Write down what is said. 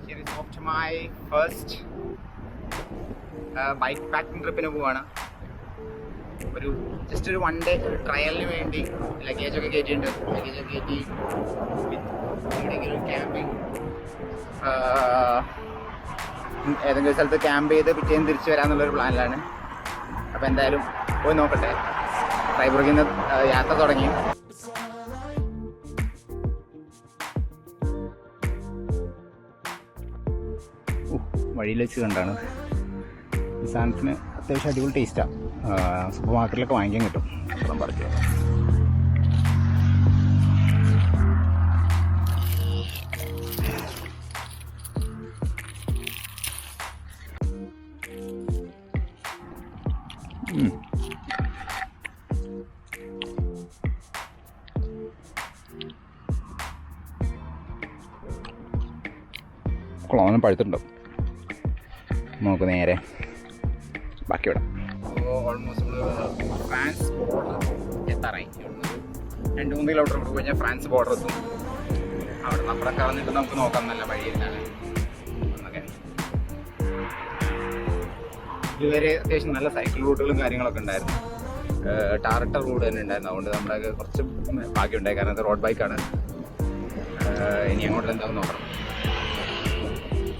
Here is off to my first bike packing ട്രിപ്പിന് പോവാണ്. Just ഒരു 1 ഡേ ട്രയലിന് വേണ്ടി ലഗേജൊക്കെ കയറ്റിയിട്ടുണ്ട്. ലഗേജൊക്കെ കയറ്റി എവിടെയെങ്കിലും ക്യാമ്പിങ് ഏതെങ്കിലും സ്ഥലത്ത് ക്യാമ്പ് ചെയ്ത് പിറ്റേന്ന് തിരിച്ചു വരാമെന്നുള്ളൊരു പ്ലാനിലാണ്. അപ്പോൾ എന്തായാലും പോയി നോക്കട്ടെ. ഫ്രൈബുർഗിൽ നിന്ന് യാത്ര തുടങ്ങി. വഴിയിൽ വെച്ച് കണ്ടാണ്. ഈ സാധനത്തിന് അത്യാവശ്യം അടിപൊളി ടേസ്റ്റാണ്. സൂപ്പർ മാർക്കറ്റിലൊക്കെ വാങ്ങിക്കാൻ കിട്ടും. അപ്പുറം പറിക്കുക. കുളമെല്ലാം പഴുത്തിട്ടുണ്ടാവും. നമുക്ക് നേരെ ബാക്കി വിടാം. ഓൾമോസ്റ്റ് നമ്മൾ ഫ്രാൻസ് ബോർഡർ എത്താറായി. 2-3 കിലോമീറ്റർ കൂടി കഴിഞ്ഞാൽ ഫ്രാൻസ് ബോർഡർ എത്തും. അവിടെ നമ്മുടെ കറന്നിട്ട് നമുക്ക് നോക്കാം നല്ല വഴിയിലാണ് എന്നൊക്കെ. ഇതുവരെ അത്യാവശ്യം നല്ല സൈക്കിൾ റൂട്ടുകളും കാര്യങ്ങളൊക്കെ ഉണ്ടായിരുന്നു. ടാറിട്ട റോഡ് തന്നെ ഉണ്ടായിരുന്നു. അതുകൊണ്ട് നമ്മുടെ കുറച്ച് ഭാഗ്യം ഉണ്ടായി. കാരണം അത് റോഡ് ബൈക്കാണ്. ഇനി അങ്ങോട്ട് എന്താണെന്ന് നോക്കണം.